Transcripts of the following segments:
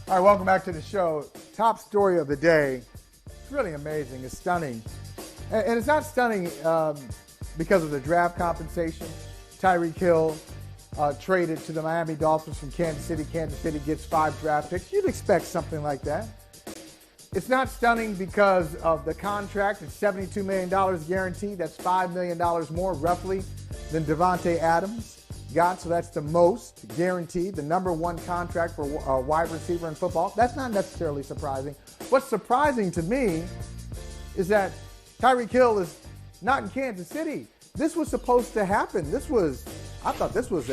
All right, welcome back to the show. Top story of the day. It's really amazing. It's stunning. And it's not stunning because of the draft compensation. Tyreek Hill traded to the Miami Dolphins from Kansas City. Kansas City gets 5 draft picks. You'd expect something like that. It's not stunning because of the contract. It's $72 million guaranteed. That's $5 million more, roughly, than Devontae Adams got. So that's the most guaranteed, the number one contract for a wide receiver in football. That's not necessarily surprising. What's surprising to me is that Tyreek Hill is not in Kansas City. This was supposed to happen. I thought this was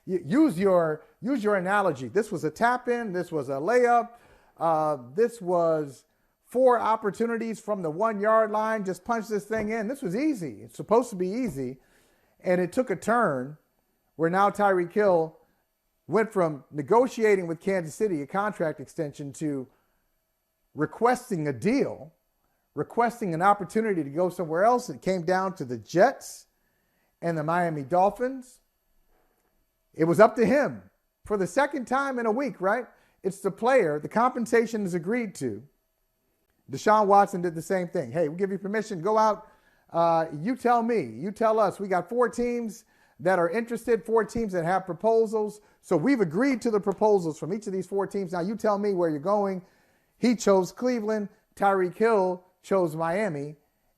use your analogy. This was a tap in. This was a layup. This was 4 opportunities from the 1 yard line. Just punch this thing in. This was easy. It's supposed to be easy. And it took a turn where now Tyreek Hill went from negotiating with Kansas City a contract extension to requesting a deal, requesting an opportunity to go somewhere else. It came down to the Jets and the Miami Dolphins. It was up to him for the second time in a week, right? It's the player. The compensation is agreed to. Deshaun Watson did the same thing. Hey, we'll give you permission. Go out. You tell me. You tell us. We got 4 teams that are interested, 4 teams that have proposals. So we've agreed to the proposals from each of these 4 teams. Now you tell me where you're going. He chose Cleveland. Tyreek Hill chose Miami.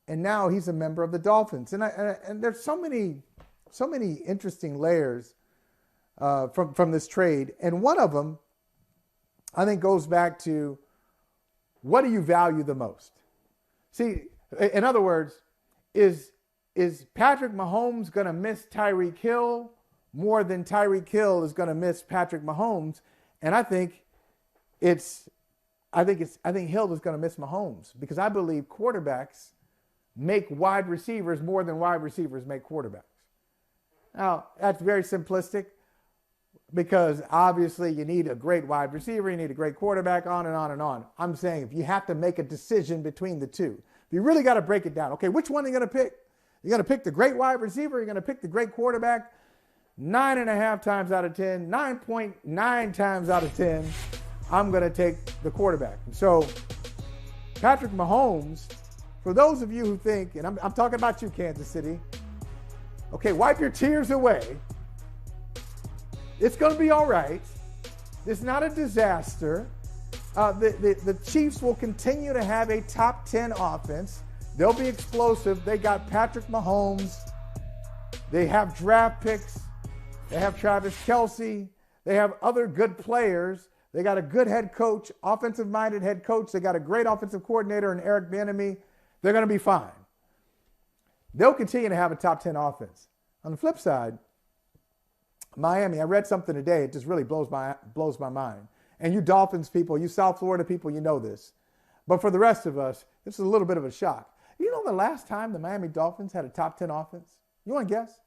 And now he's a member of the Dolphins. And there's so many interesting layers from this trade. And one of them, I think, goes back to, what do you value the most? See, in other words, is Patrick Mahomes going to miss Tyreek Hill more than Tyreek Hill is going to miss Patrick Mahomes? And I think Hill is going to miss Mahomes, because I believe quarterbacks make wide receivers more than wide receivers make quarterbacks. Now, that's very simplistic, because obviously you need a great wide receiver, you need a great quarterback, on and on and on. I'm saying if you have to make a decision between the two, you really got to break it down. Okay, which one are you going to pick? You're going to pick the great wide receiver, you're going to pick the great quarterback? 9.5 times out of 10, 9.9 times out of 10, I'm going to take the quarterback. So Patrick Mahomes, for those of you who think, and I'm talking about you, Kansas City, okay, wipe your tears away. It's going to be all right. It's not a disaster. The Chiefs will continue to have a top 10 offense. They'll be explosive. They got Patrick Mahomes. They have draft picks. They have Travis Kelce. They have other good players. They got a good head coach, offensive-minded head coach. They got a great offensive coordinator in Eric Bieniemy. They're going to be fine. They'll continue to have a top 10 offense. On the flip side, Miami, I read something today. It just really blows my mind. And you Dolphins people, you South Florida people, you know this. But for the rest of us, this is a little bit of a shock. You know the last time the Miami Dolphins had a top 10 offense? You want to guess?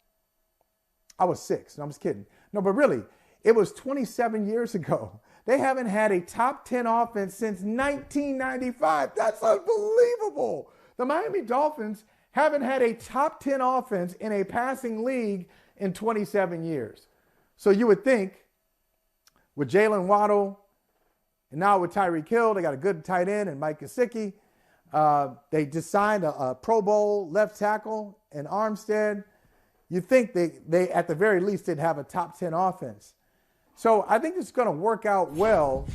I was 6. No, I'm just kidding. No, but really, it was 27 years ago. They haven't had a top 10 offense since 1995. That's unbelievable. The Miami Dolphins haven't had a top 10 offense in a passing league in 27 years. So you would think with Jalen Waddle and now with Tyreek Hill, they got a good tight end and Mike Gesicki. They just signed a Pro Bowl left tackle in Armstead. You think they at the very least did have a top 10 offense. So I think it's going to work out well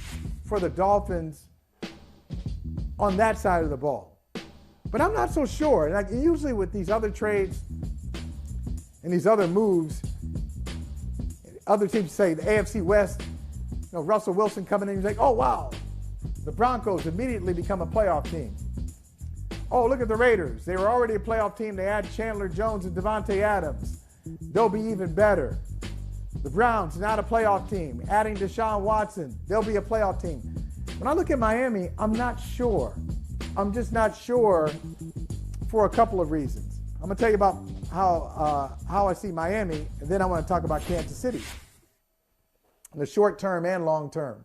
for the Dolphins on that side of the ball. But I'm not so sure. Like usually with these other trades and these other moves, other teams say the AFC West, Russell Wilson coming in, he's like, oh, wow, the Broncos immediately become a playoff team. Oh, look at the Raiders. They were already a playoff team. They add Chandler Jones and Devontae Adams. They'll be even better. The Browns, not a playoff team. Adding Deshaun Watson, they'll be a playoff team. When I look at Miami, I'm not sure. I'm just not sure for a couple of reasons. I'm going to tell you about how I see Miami, and then I want to talk about Kansas City, in the short term and long term.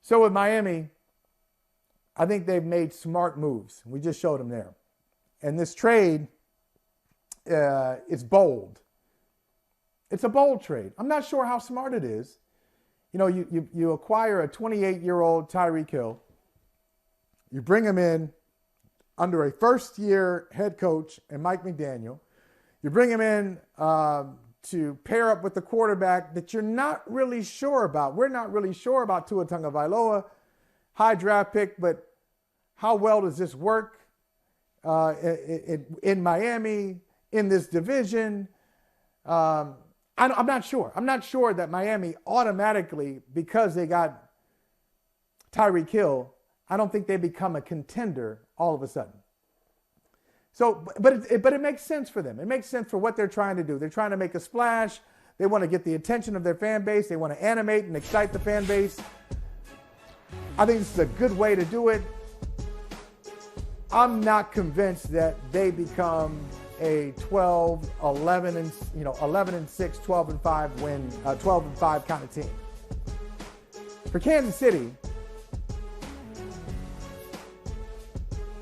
So with Miami, I think they've made smart moves. We just showed them there. And this trade is bold. It's a bold trade. I'm not sure how smart it is. You acquire a 28-year-old Tyreek Hill. You bring him in under a first-year head coach and Mike McDaniel. You bring him in to pair up with the quarterback that you're not really sure about. We're not really sure about Tua Tagovailoa, high draft pick, but how well does this work in Miami, in this division? I'm not sure. I'm not sure that Miami automatically, because they got Tyreek Hill, I don't think they become a contender all of a sudden. So, but it makes sense for them. It makes sense for what they're trying to do. They're trying to make a splash. They want to get the attention of their fan base. They want to animate and excite the fan base. I think this is a good way to do it. I'm not convinced that they become a 12, 11 and 6, 12 and 5 win, 12 and 5 kind of team. For Kansas City,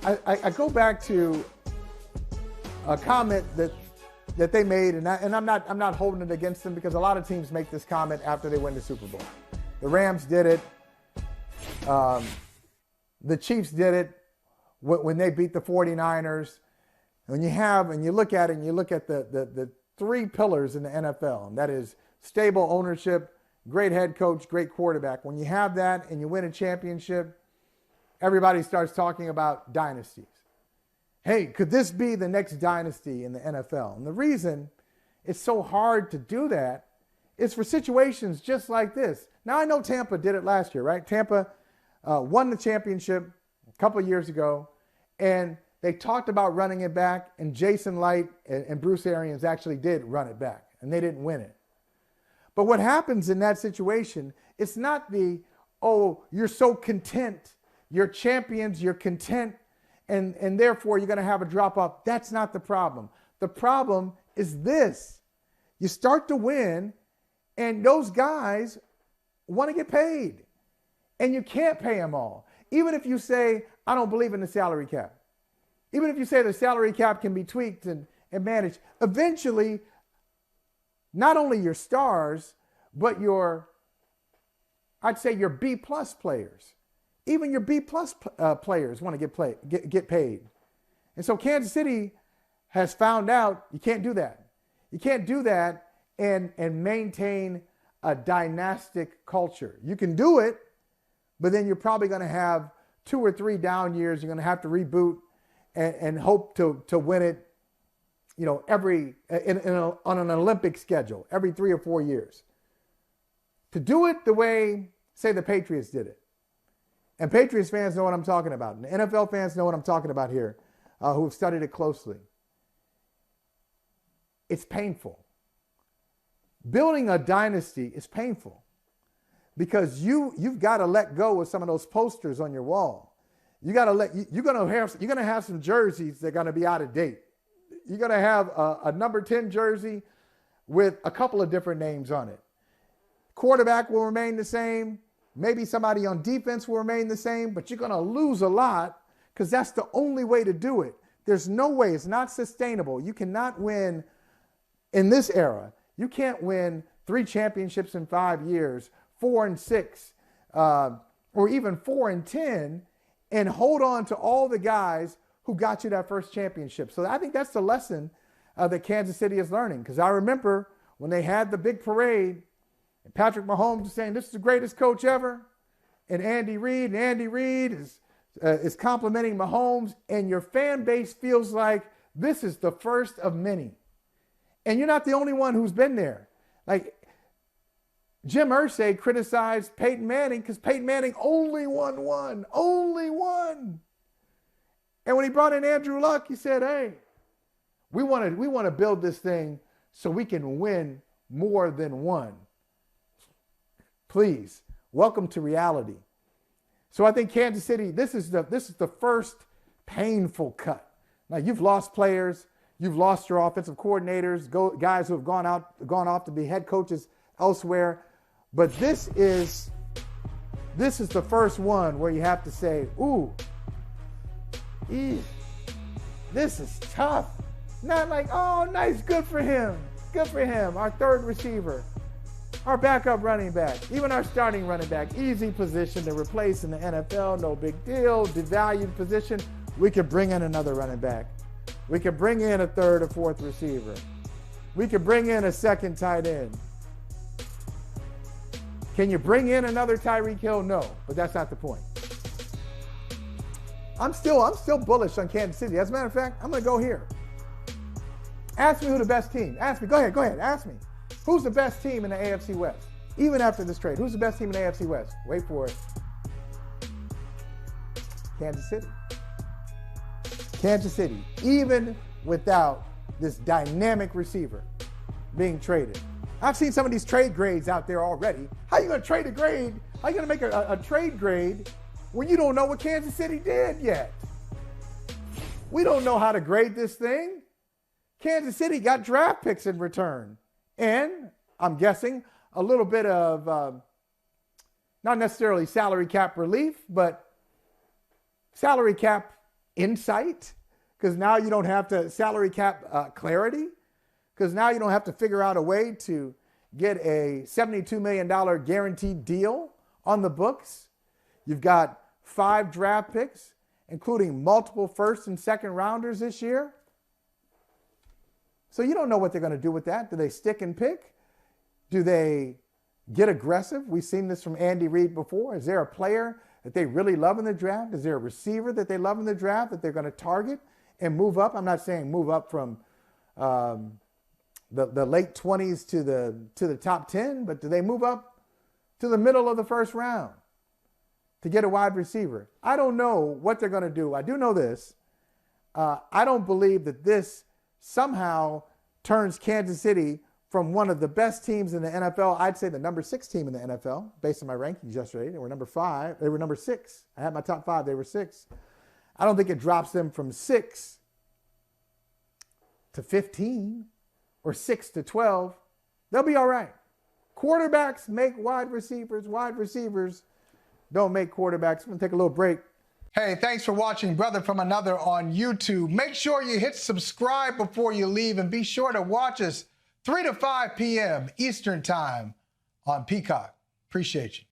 I go back to a comment that they made, and I'm not holding it against them, because a lot of teams make this comment after they win the Super Bowl. The Rams did it. The Chiefs did it when they beat the 49ers. When you look at it, and you look at the three pillars in the NFL, and that is stable ownership, great head coach, great quarterback. When you have that and you win a championship, everybody starts talking about dynasties. Hey, could this be the next dynasty in the NFL? And the reason it's so hard to do that is for situations just like this. Now, I know Tampa did it last year, right? Tampa won the championship a couple of years ago, and they talked about running it back, and Jason Light and Bruce Arians actually did run it back, and they didn't win it. But what happens in that situation, it's not you're so content, you're champions, you're content, and therefore you're going to have a drop-off. That's not the problem. The problem is this. You start to win, and those guys want to get paid, and you can't pay them all. Even if you say, I don't believe in the salary cap. Even if you say the salary cap can be tweaked and managed, eventually, not only your stars, but I'd say your B-plus players. Even your B-plus players want to get paid. And so Kansas City has found out you can't do that. You can't do that and maintain a dynastic culture. You can do it, but then you're probably going to have 2 or 3 down years. You're going to have to reboot and hope to win it, on an Olympic schedule every 3 or 4 years. To do it the way, say, the Patriots did it. And Patriots fans know what I'm talking about. And the NFL fans know what I'm talking about here, who have studied it closely. It's painful. Building a dynasty is painful because you've got to let go of some of those posters on your wall. You're going to have some jerseys that are going to be out of date. You're going to have a number 10 jersey with a couple of different names on it. Quarterback will remain the same. Maybe somebody on defense will remain the same, but you're going to lose a lot because that's the only way to do it. There's no way. It's not sustainable. You cannot win in this era. You can't win 3 championships in 5 years, 4 and 6, or even 4 and 10, and hold on to all the guys who got you that first championship. So I think that's the lesson that Kansas City is learning. Because I remember when they had the big parade, and Patrick Mahomes was saying, this is the greatest coach ever, and Andy Reid is complimenting Mahomes, and your fan base feels like this is the first of many. And you're not the only one who's been there. Like Jim Irsay criticized Peyton Manning because Peyton Manning only won one. Only one. And when he brought in Andrew Luck, he said, hey, we want to build this thing so we can win more than one. Please, welcome to reality. So I think Kansas City, this is the first painful cut. Now you've lost players. You've lost your offensive coordinators, guys who have gone off to be head coaches elsewhere. But this is the first one where you have to say, ooh, this is tough. Not like, oh, nice, good for him. Good for him, our third receiver. Our backup running back, even our starting running back, easy position to replace in the NFL, no big deal, devalued position. We could bring in another running back. We could bring in a third or fourth receiver. We could bring in a second tight end. Can you bring in another Tyreek Hill? No, but that's not the point. I'm still bullish on Kansas City. As a matter of fact, I'm going to go here. Ask me who the best team. Ask me. Go ahead. Ask me. Who's the best team in the AFC West? Even after this trade, who's the best team in the AFC West? Wait for it. Kansas City. Kansas City, even without this dynamic receiver being traded. I've seen some of these trade grades out there already. How are you going to trade a grade? How are you going to make a trade grade when you don't know what Kansas City did yet? We don't know how to grade this thing. Kansas City got draft picks in return. And I'm guessing a little bit of, not necessarily salary cap relief, but salary cap insight. Because now you don't have to, salary cap clarity. Because now you don't have to figure out a way to get a $72 million guaranteed deal on the books. You've got 5 draft picks, including multiple first and second rounders this year. So you don't know what they're going to do with that. Do they stick and pick? Do they get aggressive? We've seen this from Andy Reid before. Is there a player that they really love in the draft? Is there a receiver that they love in the draft that they're going to target and move up? I'm not saying move up from the late 20s to the top 10, but do they move up to the middle of the first round to get a wide receiver? I don't know what they're going to do. I do know this. I don't believe that this somehow turns Kansas City from one of the best teams in the NFL. I'd say the number 6 team in the NFL, based on my rankings yesterday. They were number 5. They were number 6. I had my top 5. They were 6. I don't think it drops them from 6 to 15 or 6 to 12. They'll be all right. Quarterbacks make wide receivers. Wide receivers don't make quarterbacks. I'm going to take a little break. Hey, thanks for watching Brother from Another on YouTube. Make sure you hit subscribe before you leave, and be sure to watch us 3 to 5 p.m. Eastern Time on Peacock. Appreciate you.